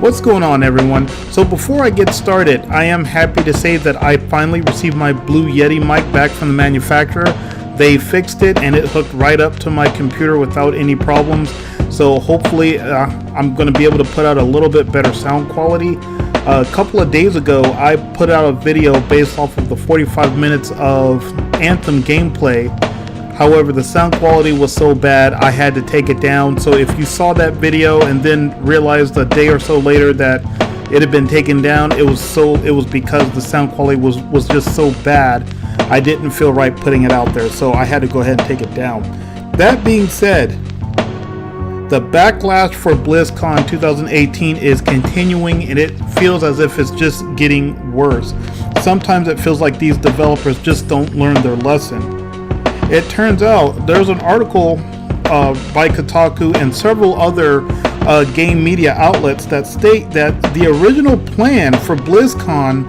What's going on, everyone? So before I get started, I am happy to say that I finally received my Blue Yeti mic back from the manufacturer. They fixed it and it hooked right up to my computer without any problems. So hopefully I'm going to be able to put out a little bit better sound quality. A couple of days ago, I put out a video based off of the 45 minutes of Anthem gameplay. However, the sound quality was so bad, I had to take it down. So if you saw that video and then realized a day or so later that it had been taken down, it was because the sound quality was just so bad. I didn't feel right putting it out there, so I had to go ahead and take it down. That being said, the backlash for BlizzCon 2018 is continuing, and it feels as if it's just getting worse. Sometimes it feels like these developers just don't learn their lesson. It turns out there's an article by Kotaku and several other game media outlets that state that the original plan for BlizzCon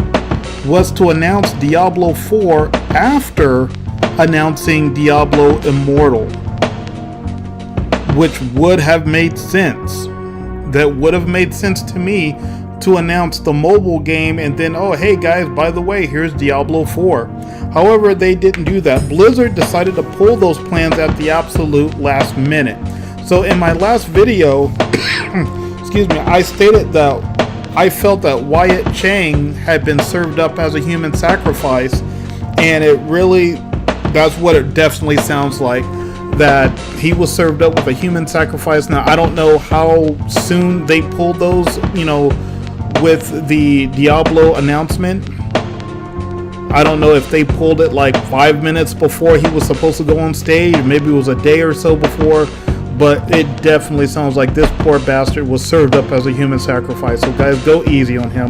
was to announce Diablo 4 after announcing Diablo Immortal, which would have made sense. That would have made sense to me, to announce the mobile game and then, oh hey guys, by the way, here's Diablo 4. However, they didn't do that. Blizzard decided to pull those plans at the absolute last minute. So in my last video, excuse me, I stated that I felt that Wyatt Chang had been served up as a human sacrifice, and it really, that's what it definitely sounds like, that he was served up with a human sacrifice. Now, I don't know how soon they pulled those, with the Diablo announcement. I don't know if they pulled it like 5 minutes before he was supposed to go on stage. Maybe it was a day or so before. But it definitely sounds like this poor bastard was served up as a human sacrifice. So guys, go easy on him.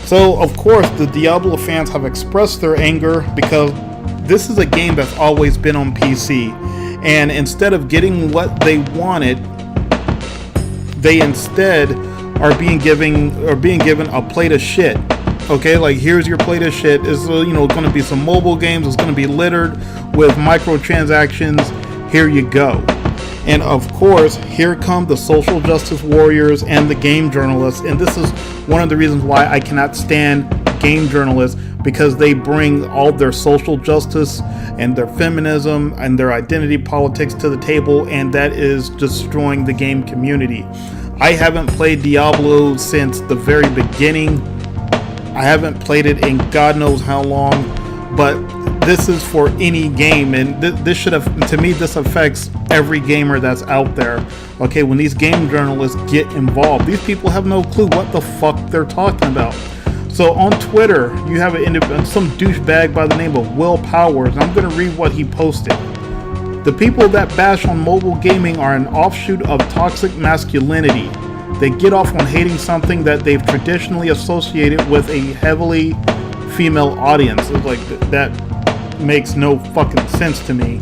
So, of course, the Diablo fans have expressed their anger because this is a game that's always been on PC. And instead of getting what they wanted, they instead are being given a plate of shit. Okay, like here's your plate of shit. It's going to be some mobile games. It's going to be littered with microtransactions. Here you go. And of course, here come the social justice warriors and the game journalists. And this is one of the reasons why I cannot stand game journalists, because they bring all their social justice and their feminism and their identity politics to the table, and that is destroying the game community. I haven't played Diablo since the very beginning. I haven't played it in God knows how long, but this is for any game, and this should have, to me, this affects every gamer that's out there. Okay, when these game journalists get involved, these people have no clue what the fuck they're talking about. So on Twitter, you have some douchebag by the name of Will Powers, and I'm going to read what he posted. The people that bash on mobile gaming are an offshoot of toxic masculinity. They get off on hating something that they've traditionally associated with a heavily female audience. It's like, that makes no fucking sense to me.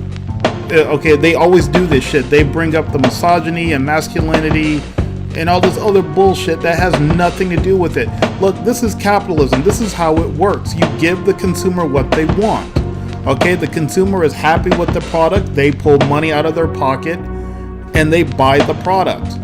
Okay, they always do this shit. They bring up the misogyny and masculinity and all this other bullshit that has nothing to do with it. Look, this is capitalism. This is how it works. You give the consumer what they want. Okay, the consumer is happy with the product. They pull money out of their pocket and they buy the product.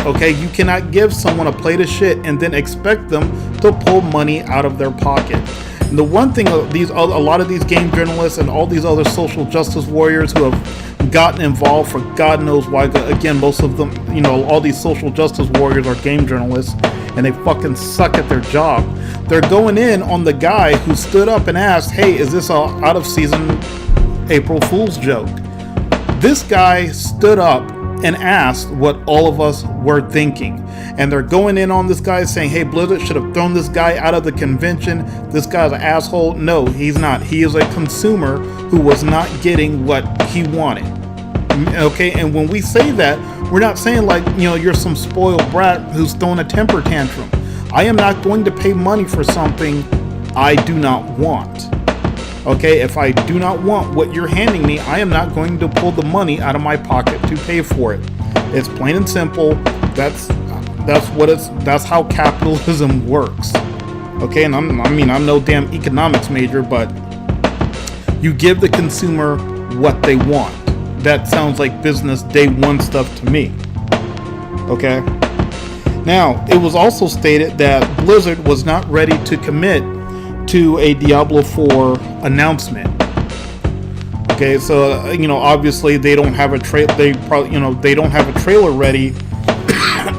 Okay, you cannot give someone a plate of shit and then expect them to pull money out of their pocket. And the one thing, a lot of these game journalists and all these other social justice warriors who have gotten involved for God knows why, again, most of them, all these social justice warriors are game journalists, and they fucking suck at their job. They're going in on the guy who stood up and asked, hey, is this a out of season April Fool's joke? This guy stood up and asked what all of us were thinking. And they're going in on this guy saying, hey, Blizzard should have thrown this guy out of the convention. This guy's an asshole. No, he's not. He is a consumer who was not getting what he wanted. Okay, and when we say that, we're not saying like, you're some spoiled brat who's throwing a temper tantrum. I am not going to pay money for something I do not want. Okay, if I do not want what you're handing me, I am not going to pull the money out of my pocket to pay for it. It's plain and simple. That's how capitalism works. Okay, and I'm no damn economics major, but you give the consumer what they want. That sounds like business day one stuff to me. Okay? Now, it was also stated that Blizzard was not ready to commit to a Diablo 4 announcement. Okay, so obviously they don't have a they don't have a trailer ready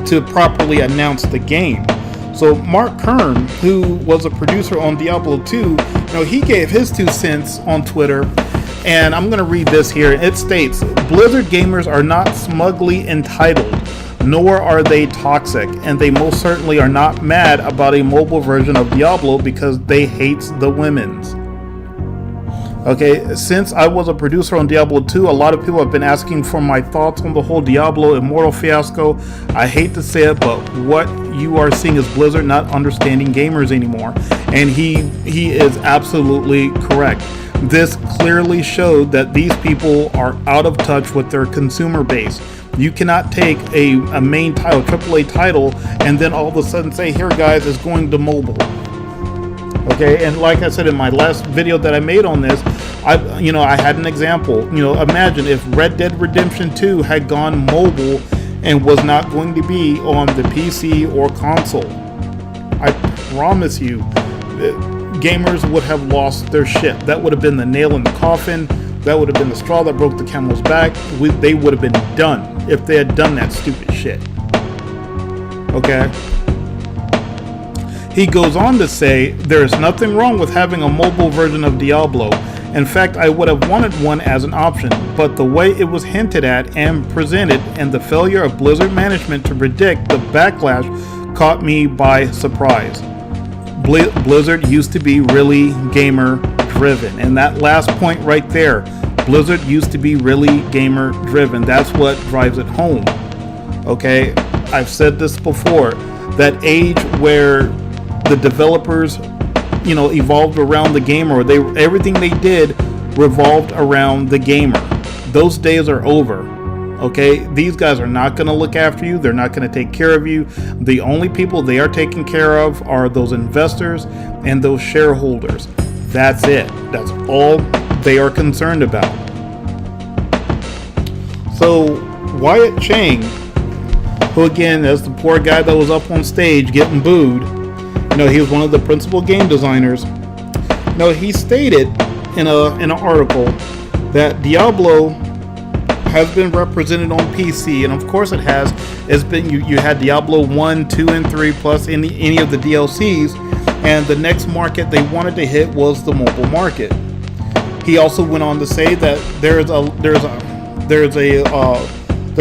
to properly announce the game. So Mark Kern, who was a producer on Diablo 2, he gave his 2 cents on Twitter, and I'm going to read this here. It states, "Blizzard gamers are not smugly entitled, nor are they toxic, and they most certainly are not mad about a mobile version of Diablo because they hate the women's." Okay, since I was a producer on Diablo 2, a lot of people have been asking for my thoughts on the whole Diablo Immortal fiasco. I hate to say it, but what you are seeing is Blizzard not understanding gamers anymore. And he is absolutely correct. This clearly showed that these people are out of touch with their consumer base. You cannot take a main title, AAA title, and then all of a sudden say, here guys, it's going to mobile. Okay, and like I said in my last video that I made on this, I had an example. Imagine if Red Dead Redemption 2 had gone mobile and was not going to be on the PC or console. I promise you, gamers would have lost their shit. That would have been the nail in the coffin. That would have been the straw that broke the camel's back. They would have been done if they had done that stupid shit. Okay? He goes on to say, "There is nothing wrong with having a mobile version of Diablo. In fact, I would have wanted one as an option, but the way it was hinted at and presented and the failure of Blizzard management to predict the backlash caught me by surprise. Blizzard used to be really gamer driven." And that last point right there, Blizzard used to be really gamer driven. That's what drives it home. Okay, I've said this before, that age where the developers evolved around the gamer, or everything they did revolved around the gamer. Those days are over. Okay, these guys are not going to look after you. They're not going to take care of you. The only people they are taking care of are those investors and those shareholders. That's it. That's all they are concerned about. So Wyatt Chang, who again is the poor guy that was up on stage getting booed, he was one of the principal game designers. He stated in an article that Diablo has been represented on PC, and of course it has. It's been you had Diablo 1, 2, and 3 plus any of the DLCs, and the next market they wanted to hit was the mobile market. He also went on to say that there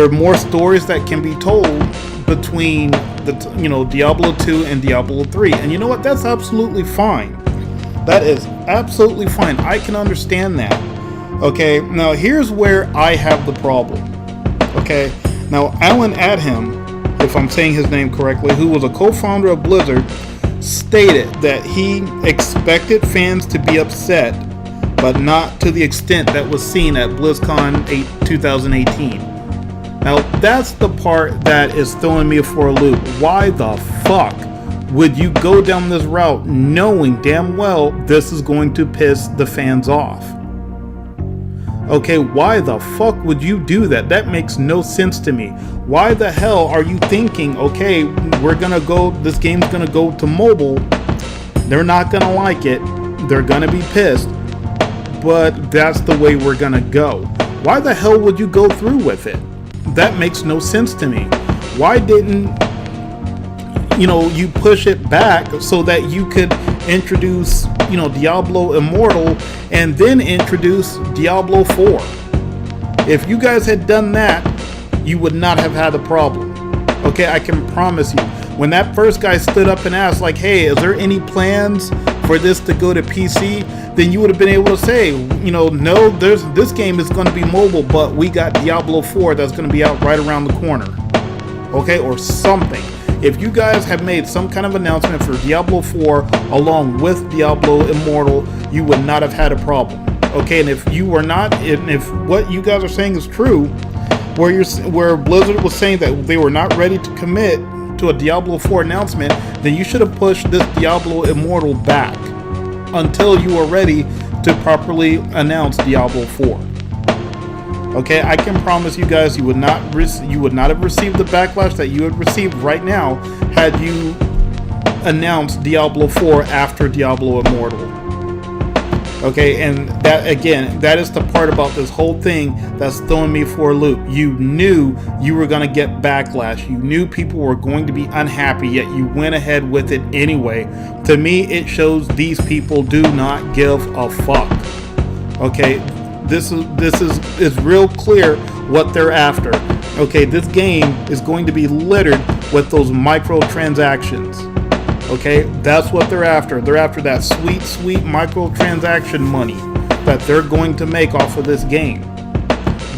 are more stories that can be told between the Diablo 2 and Diablo 3, and you know what? That's absolutely fine. That is absolutely fine. I can understand that. Okay, now here's where I have the problem. Okay, now Alan Adham, if I'm saying his name correctly, who was a co-founder of Blizzard, stated that he expected fans to be upset, but not to the extent that was seen at BlizzCon 2018. Now that's the part that is throwing me for a loop. Why the fuck would you go down this route knowing damn well this is going to piss the fans off? Okay, why the fuck would you do that? That makes no sense to me. Why the hell are you thinking, okay, this game's gonna go to mobile, they're not gonna like it, they're gonna be pissed, but that's the way we're gonna go? Why the hell would you go through with it? That makes no sense to me. Why didn't you push it back so that you could introduce Diablo Immortal and then introduce Diablo 4? If you guys had done that, you would not have had a problem. Okay, I can promise you. When that first guy stood up and asked, like, hey, is there any plans for this to go to PC? Then you would have been able to say, no, this game is going to be mobile, but we got Diablo 4 that's going to be out right around the corner. Okay, or something. If you guys have made some kind of announcement for Diablo 4 along with Diablo Immortal, you would not have had a problem. Okay, and if what you guys are saying is true, where Blizzard was saying that they were not ready to commit to a Diablo 4 announcement, then you should have pushed this Diablo Immortal back until you were ready to properly announce Diablo 4. Okay, I can promise you guys you would not have received the backlash that you would receive right now had you announced Diablo 4 after Diablo Immortal. Okay, and that, again, that is the part about this whole thing that's throwing me for a loop. You knew you were going to get backlash. You knew people were going to be unhappy, yet you went ahead with it anyway. To me, it shows these people do not give a fuck. Okay, this is real clear what they're after. Okay, this game is going to be littered with those microtransactions. Okay, that's what they're after. They're after that sweet, sweet microtransaction money that they're going to make off of this game.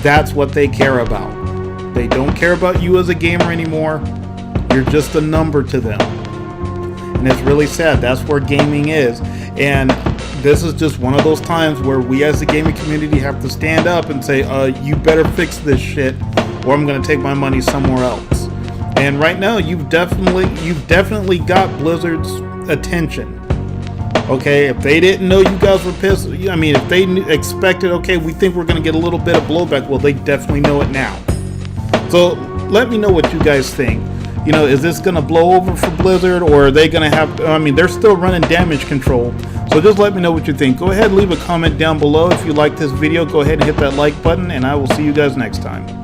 That's what they care about. They don't care about you as a gamer anymore. You're just a number to them. And it's really sad. That's where gaming is. And this is just one of those times where we as the gaming community have to stand up and say, you better fix this shit or I'm going to take my money somewhere else. And right now, you've definitely got Blizzard's attention. Okay, if they didn't know you guys were pissed, I mean, if they expected, okay, we think we're going to get a little bit of blowback, well, they definitely know it now. So let me know what you guys think. You know, is this going to blow over for Blizzard, or are they going to have, I mean, they're still running damage control. So just let me know what you think. Go ahead, leave a comment down below. If you like this video, go ahead and hit that like button, and I will see you guys next time.